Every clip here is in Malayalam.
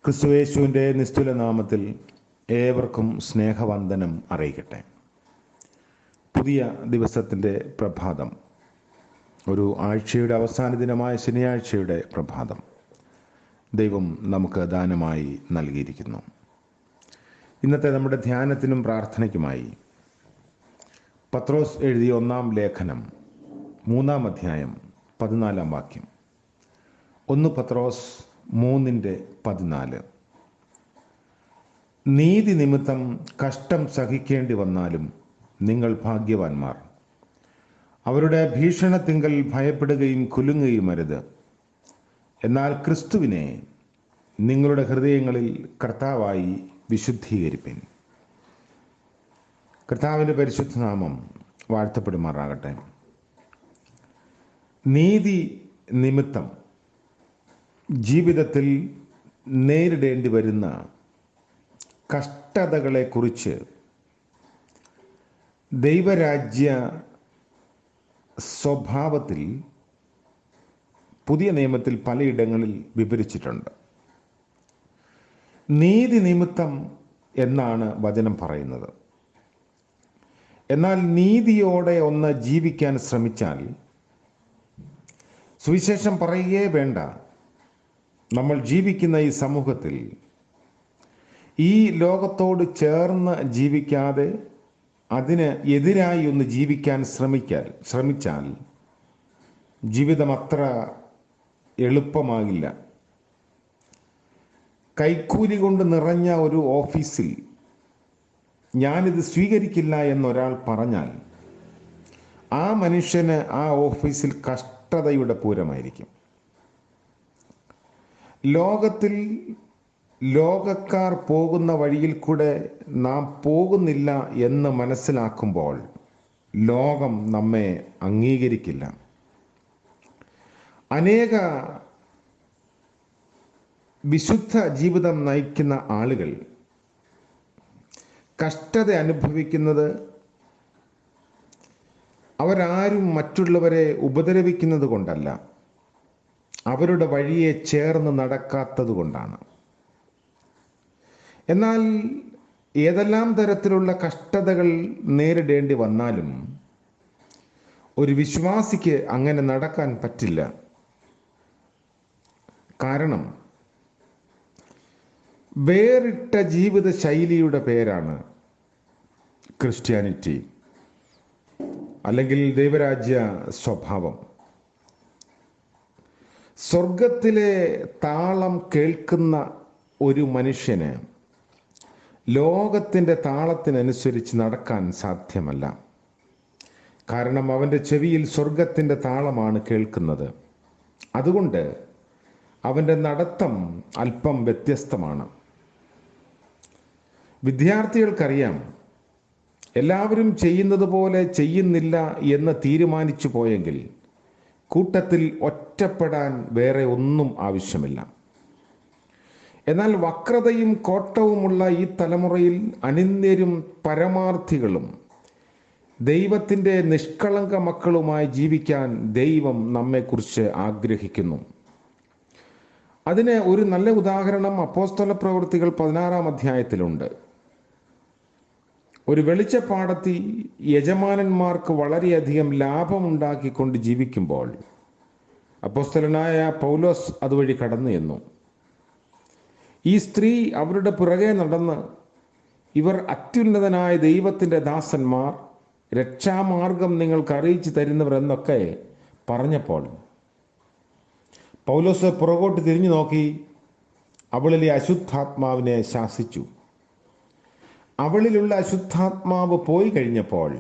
ക്രിസ്തുയേശുവിൻ്റെ നിസ്തുല നാമത്തിൽ ഏവർക്കും സ്നേഹവന്ദനം അറിയിക്കട്ടെ. പുതിയ ദിവസത്തിൻ്റെ പ്രഭാതം, ഒരു ആഴ്ചയുടെ അവസാന ദിനമായ ശനിയാഴ്ചയുടെ പ്രഭാതം ദൈവം നമുക്ക് ദാനമായി നൽകിയിരിക്കുന്നു. ഇന്നത്തെ നമ്മുടെ ധ്യാനത്തിനും പ്രാർത്ഥനയ്ക്കുമായി പത്രോസ് എഴുതിയ 1 ലേഖനം 3 അധ്യായം 14 വാക്യം. 1 പത്രോസ് 3:14. നീതി നിമിത്തം കഷ്ടം സഹിക്കേണ്ടി വന്നാലും നിങ്ങൾ ഭാഗ്യവാന്മാർ. അവരുടെ ഭീഷണത്തിങ്കൽ ഭയപ്പെടുകയും കുലുങ്ങുകയും അരുത്. എന്നാൽ ക്രിസ്തുവിനെ നിങ്ങളുടെ ഹൃദയങ്ങളിൽ കർത്താവായി വിശുദ്ധീകരിപ്പിൻ. കർത്താവിൻ്റെ പരിശുദ്ധ നാമം വാഴ്ത്തപ്പെടുമാറാകട്ടെ. നീതി നിമിത്തം ജീവിതത്തിൽ നേരിടേണ്ടി വരുന്ന കഷ്ടതകളെക്കുറിച്ച് ദൈവരാജ്യ സ്വഭാവത്തിൽ പുതിയ നിയമത്തിൽ പലയിടങ്ങളിൽ വിവരിച്ചിട്ടുണ്ട്. നീതി നിമിത്തം എന്നാണ് വചനം പറയുന്നത്. എന്നാൽ നീതിയോടെ ഒന്ന് ജീവിക്കാൻ ശ്രമിച്ചാൽ സുവിശേഷം പറയുകയേ വേണ്ട. നമ്മൾ ജീവിക്കുന്ന ഈ സമൂഹത്തിൽ ഈ ലോകത്തോട് ചേർന്ന് ജീവിക്കാതെ അതിന് എതിരായി ഒന്ന് ജീവിക്കാൻ ശ്രമിച്ചാൽ ജീവിതം അത്ര എളുപ്പമാകില്ല. കൈക്കൂലി കൊണ്ട് നിറഞ്ഞ ഒരു ഓഫീസിൽ ഞാനിത് സ്വീകരിക്കില്ല എന്നൊരാൾ പറഞ്ഞാൽ ആ മനുഷ്യന് ആ ഓഫീസിൽ കഷ്ടതയുടെ പൂരമായിരിക്കും. ലോകത്തിൽ ലോകക്കാർ പോകുന്ന വഴിയിൽ കൂടെ നാം പോകുന്നില്ല എന്ന് മനസ്സിലാക്കുമ്പോൾ ലോകം നമ്മെ അംഗീകരിക്കില്ല. അനേക വിശുദ്ധ ജീവിതം നയിക്കുന്ന ആളുകൾ കഷ്ടത അനുഭവിക്കുന്നത് അവരാരും മറ്റുള്ളവരെ ഉപദ്രവിക്കുന്നത് കൊണ്ടല്ല, അവരുടെ വഴിയെ ചേർന്ന് നടക്കാത്തത് കൊണ്ടാണ്. എന്നാൽ ഏതെല്ലാം തരത്തിലുള്ള കഷ്ടതകൾ നേരിടേണ്ടി വന്നാലും ഒരു വിശ്വാസിക്ക് അങ്ങനെ നടക്കാൻ പറ്റില്ല. കാരണം വേറിട്ട ജീവിത ശൈലിയുടെ പേരാണ് ക്രിസ്ത്യാനിറ്റി അല്ലെങ്കിൽ ദൈവരാജ്യ സ്വഭാവം. സ്വർഗത്തിലെ താളം കേൾക്കുന്ന ഒരു മനുഷ്യന് ലോകത്തിൻ്റെ താളത്തിനനുസരിച്ച് നടക്കാൻ സാധ്യമല്ല. കാരണം അവൻ്റെ ചെവിയിൽ സ്വർഗത്തിൻ്റെ താളമാണ് കേൾക്കുന്നത്. അതുകൊണ്ട് അവൻ്റെ നടത്തം അല്പം വ്യത്യസ്തമാണ്. വിദ്യാർത്ഥികൾക്കറിയാം, എല്ലാവരും ചെയ്യുന്നത് പോലെ ചെയ്യുന്നില്ല എന്ന് തീരുമാനിച്ചു പോയെങ്കിൽ കൂട്ടത്തിൽ ഒറ്റപ്പെടാൻ വേറെ ഒന്നും ആവശ്യമില്ല. എന്നാൽ വക്രതയും കോട്ടവുമുള്ള ഈ തലമുറയിൽ അനിന്ദ്യരും പരമാർത്ഥികളും ദൈവത്തിൻ്റെ നിഷ്കളങ്ക മക്കളുമായി ജീവിക്കാൻ ദൈവം നമ്മെക്കുറിച്ച് ആഗ്രഹിക്കുന്നു. അതിന് ഒരു നല്ല ഉദാഹരണം അപ്പോസ്തല പ്രവൃത്തികൾ 16 അധ്യായത്തിലുണ്ട്. ഒരു വെളിച്ചപ്പാടത്തി യജമാനന്മാർക്ക് വളരെയധികം ലാഭമുണ്ടാക്കിക്കൊണ്ട് ജീവിക്കുമ്പോൾ അപ്പോസ്തലനായ പൗലോസ് അതുവഴി കടന്നു ചെന്നു. ഈ സ്ത്രീ അവരുടെ പുറകെ നടന്ന്, ഇവർ അത്യുന്നതനായ ദൈവത്തിൻ്റെ ദാസന്മാർ, രക്ഷാമാർഗം നിങ്ങൾക്ക് അറിയിച്ചു തരുന്നവർ എന്നൊക്കെ പറഞ്ഞപ്പോൾ പൗലോസ് പുറകോട്ട് തിരിഞ്ഞു നോക്കി അവളിലെ അശുദ്ധാത്മാവിനെ ശാസിച്ചു. അവളിലുള്ള അശുദ്ധാത്മാവ് പോയി കഴിഞ്ഞപ്പോൾ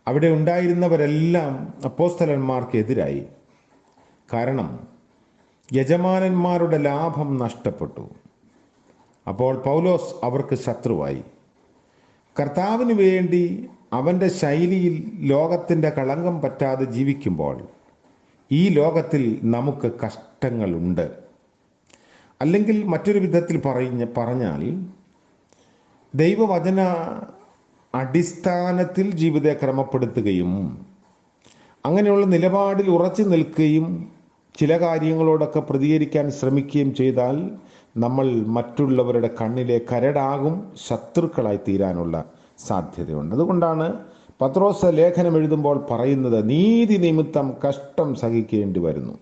അവിടെ ഉണ്ടായിരുന്നവരെല്ലാം അപ്പോസ്തലന്മാർക്ക് എതിരായി. കാരണം യജമാനന്മാരുടെ ലാഭം നഷ്ടപ്പെട്ടു. അപ്പോൾ പൗലോസ് അവർക്ക് ശത്രുവായി. കർത്താവിന് വേണ്ടി അവൻ്റെ ശൈലിയിൽ ലോകത്തിൻ്റെ കളങ്കം പറ്റാതെ ജീവിക്കുമ്പോൾ ഈ ലോകത്തിൽ നമുക്ക് കഷ്ടങ്ങളുണ്ട്. അല്ലെങ്കിൽ മറ്റൊരു വിധത്തിൽ പറഞ്ഞാൽ ദൈവവചന അടിസ്ഥാനത്തിൽ ജീവിതത്തെ ക്രമപ്പെടുത്തുകയും അങ്ങനെയുള്ള നിലപാടിൽ ഉറച്ചു നിൽക്കുകയും ചില കാര്യങ്ങളോടൊക്കെ പ്രതികരിക്കാൻ ശ്രമിക്കുകയും ചെയ്താൽ നമ്മൾ മറ്റുള്ളവരുടെ കണ്ണിലെ കരടാകും, ശത്രുക്കളായി തീരാനുള്ള സാധ്യതയുണ്ട്. അതുകൊണ്ടാണ് പത്രോസ് ലേഖനം എഴുതുമ്പോൾ പറയുന്നത്, നീതി നിമിത്തം കഷ്ടം സഹിക്കേണ്ടി വരുന്നു.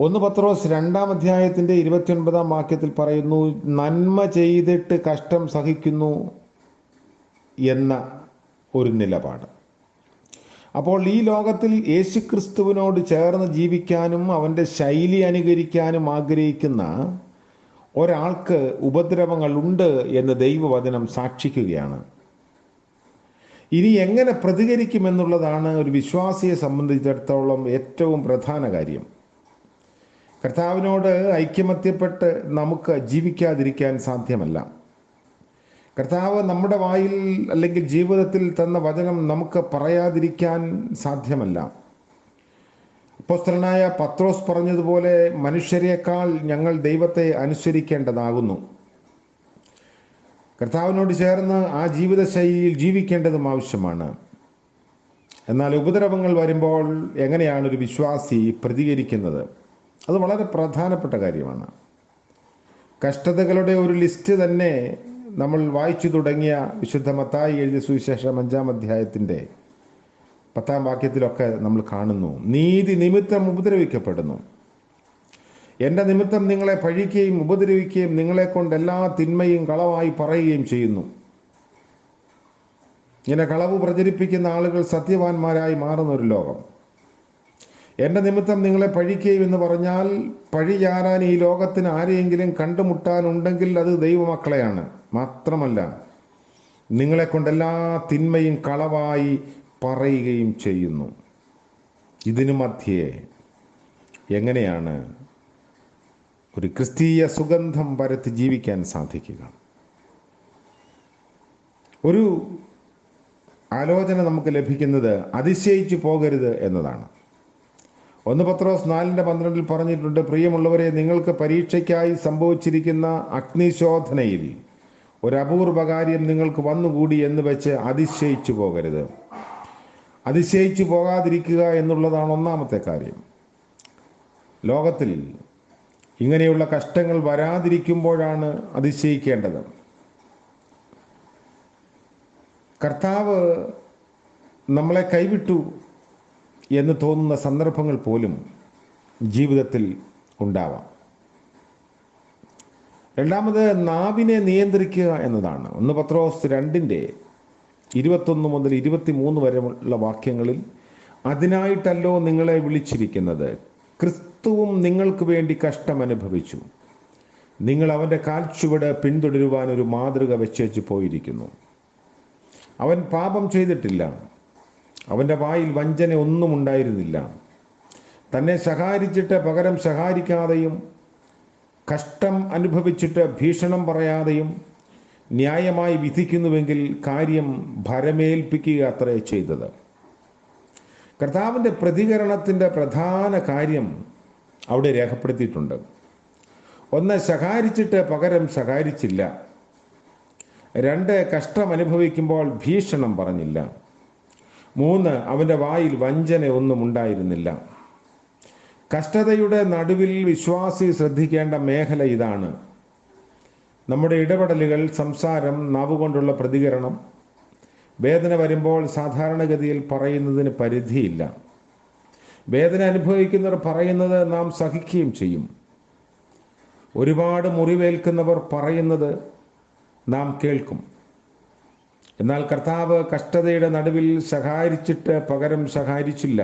1 പത്രോസ് 2-ാം അധ്യായത്തിൻ്റെ 29-ാം വാക്യത്തിൽ പറയുന്നു, നന്മ ചെയ്തിട്ട് കഷ്ടം സഹിക്കുന്നു എന്ന ഒരു നിലപാട്. അപ്പോൾ ഈ ലോകത്തിൽ യേശുക്രിസ്തുവിനോട് ചേർന്ന് ജീവിക്കാനും അവൻ്റെ ശൈലി അനുകരിക്കാനും ആഗ്രഹിക്കുന്ന ഒരാൾക്ക് ഉപദ്രവങ്ങൾ ഉണ്ട് എന്ന് ദൈവവചനം സാക്ഷിക്കുകയാണ്. ഇനി എങ്ങനെ പ്രതികരിക്കുമെന്നുള്ളതാണ് ഒരു വിശ്വാസിയെ സംബന്ധിച്ചിടത്തോളം ഏറ്റവും പ്രധാന കാര്യം. കർത്താവിനോട് ഐക്യമത്യപ്പെട്ട് നമുക്ക് ജീവിക്കാതിരിക്കാൻ സാധ്യമല്ല. കർത്താവ് നമ്മുടെ വായിൽ അല്ലെങ്കിൽ ജീവിതത്തിൽ തന്ന വചനം നമുക്ക് പറയാതിരിക്കാൻ സാധ്യമല്ല. അപ്പോസ്തലനായ പത്രോസ് പറഞ്ഞതുപോലെ, മനുഷ്യരെക്കാൾ ഞങ്ങൾ ദൈവത്തെ അനുസരിക്കേണ്ടതാകുന്നു. കർത്താവിനോട് ചേർന്ന് ആ ജീവിതശൈലിയിൽ ജീവിക്കേണ്ടതും ആവശ്യമാണ്. എന്നാൽ ഉപദ്രവങ്ങൾ വരുമ്പോൾ എങ്ങനെയാണ് ഒരു വിശ്വാസി പ്രതികരിക്കുന്നത്? അത് വളരെ പ്രധാനപ്പെട്ട കാര്യമാണ്. കഷ്ടതകളുടെ ഒരു ലിസ്റ്റ് തന്നെ നമ്മൾ വായിച്ചു തുടങ്ങിയ വിശുദ്ധ മത്തായി എഴുതിയ സുവിശേഷം 5-ാം അധ്യായത്തിൻ്റെ 10-ാം വാക്യത്തിലൊക്കെ നമ്മൾ കാണുന്നു, നീതി നിമിത്തം ഉപദ്രവിക്കപ്പെടുന്നു. എൻ്റെ നിമിത്തം നിങ്ങളെ പഴിക്കുകയും ഉപദ്രവിക്കുകയും നിങ്ങളെ കൊണ്ട് എല്ലാ തിന്മയും കളവായി പറയുകയും ചെയ്യുന്നു. ഇങ്ങനെ കളവ് പ്രചരിപ്പിക്കുന്ന ആളുകൾ സത്യവാന്മാരായി മാറുന്ന ഒരു ലോകം. എൻ്റെ നിമിത്തം നിങ്ങളെ പഴിക്കുകയും എന്ന് പറഞ്ഞാൽ, പഴി ചാരാൻ ഈ ലോകത്തിന് ആരെയെങ്കിലും കണ്ടുമുട്ടാനുണ്ടെങ്കിൽ അത് ദൈവമക്കളെയാണ്. മാത്രമല്ല, നിങ്ങളെ കൊണ്ട് എല്ലാ തിന്മയും കളവായി പറയുകയും ചെയ്യുന്നു. ഇതിനു മധ്യേ എങ്ങനെയാണ് ഒരു ക്രിസ്തീയ സുഗന്ധം പരത്തി ജീവിക്കാൻ സാധിക്കുക? ഒരു ആലോചന നമുക്ക് ലഭിക്കുന്നത് അതിശയിച്ചു പോകരുത് എന്നതാണ്. 1 പത്രോസ് 4:12 പറഞ്ഞിട്ടുണ്ട്, പ്രിയമുള്ളവരെ, നിങ്ങൾക്ക് പരീക്ഷയ്ക്കായി സംഭവിച്ചിരിക്കുന്ന അഗ്നിശോധനയിൽ ഒരു അപൂർവ കാര്യം നിങ്ങൾക്ക് വന്നുകൂടി എന്ന് വെച്ച് അതിശയിച്ചു പോകരുത്. അതിശയിച്ചു പോകാതിരിക്കുക എന്നുള്ളതാണ് ഒന്നാമത്തെ കാര്യം. ലോകത്തിൽ ഇങ്ങനെയുള്ള കഷ്ടങ്ങൾ വരാതിരിക്കുമ്പോഴാണ് അതിശയിക്കേണ്ടത്. കർത്താവ് നമ്മളെ കൈവിട്ടു എന്ന് തോന്നുന്ന സന്ദർഭങ്ങൾ പോലും ജീവിതത്തിൽ ഉണ്ടാവാം. രണ്ടാമത്, നാവിനെ നിയന്ത്രിക്കുക എന്നതാണ്. 1 പത്രോസ് 2:21 മുതൽ 23 വരെയുള്ള വാക്യങ്ങളിൽ, അതിനായിട്ടല്ലോ നിങ്ങളെ വിളിച്ചിരിക്കുന്നത്, ക്രിസ്തുവും നിങ്ങൾക്ക് വേണ്ടി കഷ്ടം അനുഭവിച്ചു, നിങ്ങൾ അവൻ്റെ കാൽച്ചുവട് പിന്തുടരുവാൻ ഒരു മാതൃക വെച്ചേച്ചു പോയിരിക്കുന്നു. അവൻ പാപം ചെയ്തിട്ടില്ല, അവൻ്റെ വായിൽ വഞ്ചന ഒന്നും ഉണ്ടായിരുന്നില്ല. തന്നെ ശകാരിച്ചിട്ട് പകരം ശകാരിക്കാതെയും കഷ്ടം അനുഭവിച്ചിട്ട് ഭീഷണം പറയാതെയും ന്യായമായി വിധിക്കുന്നുവെങ്കിൽ കാര്യം ഭരമേൽപ്പിക്കുക അത്രേ ചെയ്തത്. കർത്താവിൻ്റെ പ്രതികരണത്തിൻ്റെ പ്രധാന കാര്യം അവിടെ രേഖപ്പെടുത്തിയിട്ടുണ്ട്. 1, ശകാരിച്ചിട്ട് പകരം ശകാരിച്ചില്ല. 2, കഷ്ടം അനുഭവിക്കുമ്പോൾ ഭീഷണം പറഞ്ഞില്ല. 3, അവൻ്റെ വായിൽ വഞ്ചന ഒന്നും ഉണ്ടായിരുന്നില്ല. കഷ്ടതയുടെ നടുവിൽ വിശ്വാസി ശ്രദ്ധിക്കേണ്ട മേഖല ഇതാണ്. നമ്മുടെ ഇടപെടലുകൾ, സംസാരം, നാവുകൊണ്ടുള്ള പ്രതികരണം. വേദന വരുമ്പോൾ സാധാരണഗതിയിൽ പറയുന്നതിന് പരിധിയില്ല. വേദന അനുഭവിക്കുന്നവർ പറയുന്നത് നാം സഹിക്കുകയും ചെയ്യും. ഒരുപാട് മുറിവേൽക്കുന്നവർ പറയുന്നത് നാം കേൾക്കും. എന്നാൽ കർത്താവ് കഷ്ടതയുടെ നടുവിൽ ശകാരിച്ചിട്ട് പകരം ശകാരിച്ചില്ല.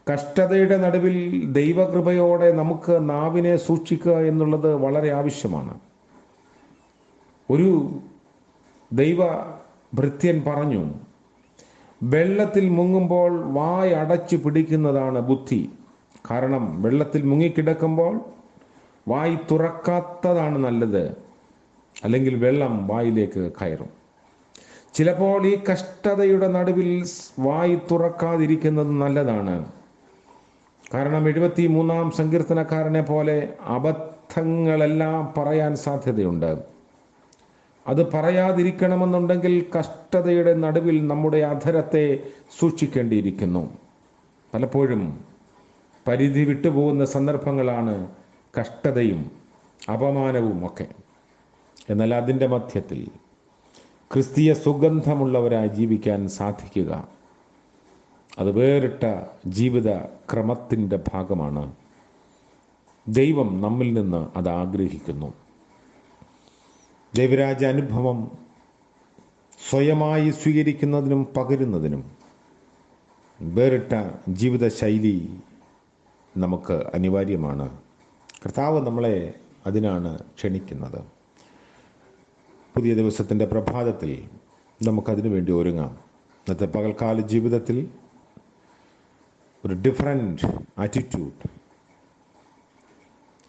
കഷ്ടതയുടെ നടുവിൽ ദൈവകൃപയോടെ നമുക്ക് നാവിനെ സൂക്ഷിക്കുക എന്നുള്ളത് വളരെ ആവശ്യമാണ്. ഒരു ദൈവ ഭൃത്യൻ പറഞ്ഞു, വെള്ളത്തിൽ മുങ്ങുമ്പോൾ വായ് അടച്ചു പിടിക്കുന്നതാണ് ബുദ്ധി. കാരണം വെള്ളത്തിൽ മുങ്ങിക്കിടക്കുമ്പോൾ വായ് തുറക്കാത്തതാണ് നല്ലത്, അല്ലെങ്കിൽ വെള്ളം വായിലേക്ക് കയറും. ചിലപ്പോൾ ഈ കഷ്ടതയുടെ നടുവിൽ വായ് തുറക്കാതിരിക്കുന്നത് നല്ലതാണ്. കാരണം 73-ാം സങ്കീർത്തനക്കാരനെ പോലെ അബദ്ധങ്ങളെല്ലാം പറയാൻ സാധ്യതയുണ്ട്. അത് പറയാതിരിക്കണമെന്നുണ്ടെങ്കിൽ കഷ്ടതയുടെ നടുവിൽ നമ്മുടെ അധരത്തെ സൂക്ഷിക്കേണ്ടിയിരിക്കുന്നു. പലപ്പോഴും പരിധി വിട്ടുപോകുന്ന സന്ദർഭങ്ങളാണ് കഷ്ടതയും അപമാനവും ഒക്കെ. എന്നാൽ അതിൻ്റെ മധ്യത്തിൽ ക്രിസ്തീയ സുഗന്ധമുള്ളവരായി ജീവിക്കാൻ സാധിക്കുക, അത് വേറിട്ട ജീവിത ക്രമത്തിൻ്റെ ഭാഗമാണ്. ദൈവം നമ്മിൽ നിന്ന് അത് ആഗ്രഹിക്കുന്നു. ദൈവരാജ്യ അനുഭവം സ്വയമായി സ്വീകരിക്കുന്നതിനും പകരുന്നതിനും വേറിട്ട ജീവിതശൈലി നമുക്ക് അനിവാര്യമാണ്. കർത്താവ് നമ്മളെ അതിനാണ് ക്ഷണിക്കുന്നത്. പുതിയ ദിവസത്തിൻ്റെ പ്രഭാതത്തിൽ നമുക്കതിനു വേണ്ടി ഒരുങ്ങാം. ഇന്നത്തെ പകൽക്കാല ജീവിതത്തിൽ ഒരു ഡിഫറൻറ്റ് ആറ്റിറ്റ്യൂഡ്,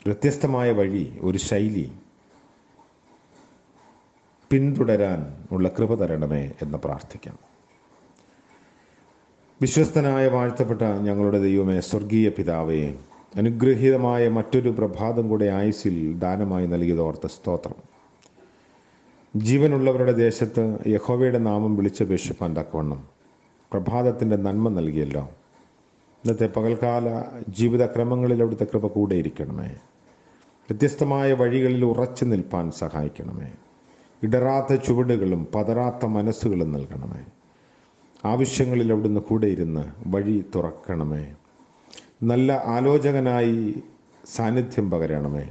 വ്യത്യസ്തമായ വഴി, ഒരു ശൈലി പിന്തുടരാൻ ഉള്ള കൃപ തരണമേ എന്ന് പ്രാർത്ഥിക്കാം. വിശ്വസ്തനായ വാഴ്ത്തപ്പെട്ട ഞങ്ങളുടെ ദൈവമേ, സ്വർഗീയ പിതാവേ, അനുഗ്രഹീതമായ മറ്റൊരു പ്രഭാതം കൂടെ ആയുസ്സിൽ ദാനമായി നൽകിയതോർത്ത് സ്തോത്രം. ജീവനുള്ളവരുടെ ദേശത്ത് യഹോവയുടെ നാമം വിളിച്ചപേക്ഷിപ്പാൻ തക്കവണ്ണം പ്രഭാതത്തിൻ്റെ നന്മ നൽകിയല്ലോ. ഇന്നത്തെ പകൽക്കാല ജീവിതക്രമങ്ങളിൽ അവിടുത്തെ കൃപ കൂടെ ഇരിക്കണമേ. വ്യത്യസ്തമായ വഴികളിൽ ഉറച്ചു നിൽപ്പാൻ സഹായിക്കണമേ. ഇടറാത്ത ചുവടുകളും പതറാത്ത മനസ്സുകളും നൽകണമേ. ആവശ്യങ്ങളിൽ അവിടുന്ന് കൂടെ ഇരുന്ന് വഴി തുറക്കണമേ. നല്ല ആലോചകനായി സാന്നിധ്യം പകരണമേ.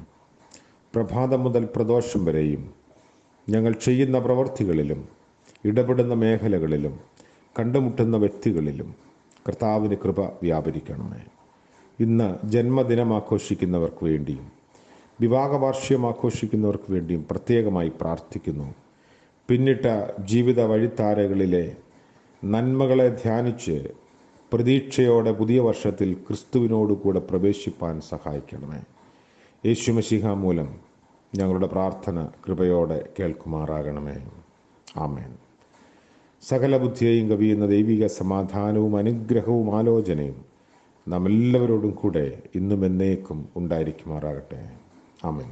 പ്രഭാതം മുതൽ പ്രദോഷം വരെയും ഞങ്ങൾ ചെയ്യുന്ന പ്രവൃത്തികളിലും ഇടപെടുന്ന മേഖലകളിലും കണ്ടുമുട്ടുന്ന വ്യക്തികളിലും കർത്താവിന് കൃപ വ്യാപരിക്കണമേ. ഇന്ന് ജന്മദിനം ആഘോഷിക്കുന്നവർക്ക് വേണ്ടിയും വിവാഹ വാർഷികം ആഘോഷിക്കുന്നവർക്ക് വേണ്ടിയും പ്രത്യേകമായി പ്രാർത്ഥിക്കുന്നു. പിന്നിട്ട ജീവിത വഴിത്താരകളിലെ നന്മകളെ ധ്യാനിച്ച് പ്രതീക്ഷയോടെ പുതിയ വർഷത്തിൽ ക്രിസ്തുവിനോട് കൂടെ പ്രവേശിപ്പാൻ സഹായിക്കണമേ. യേശു മശീഹ മൂലം ഞങ്ങളുടെ പ്രാർത്ഥന കൃപയോടെ കേൾക്കുമാറാകണമേ. ആമേൻ. സകല ബുദ്ധിയെയും കവിയുന്ന ദൈവിക സമാധാനവും അനുഗ്രഹവും ആലോചനയും നാം എല്ലാവരോടും കൂടെ ഇന്നും എന്നേക്കും ഉണ്ടായിരിക്കുമാറാകട്ടെ. ആമേൻ.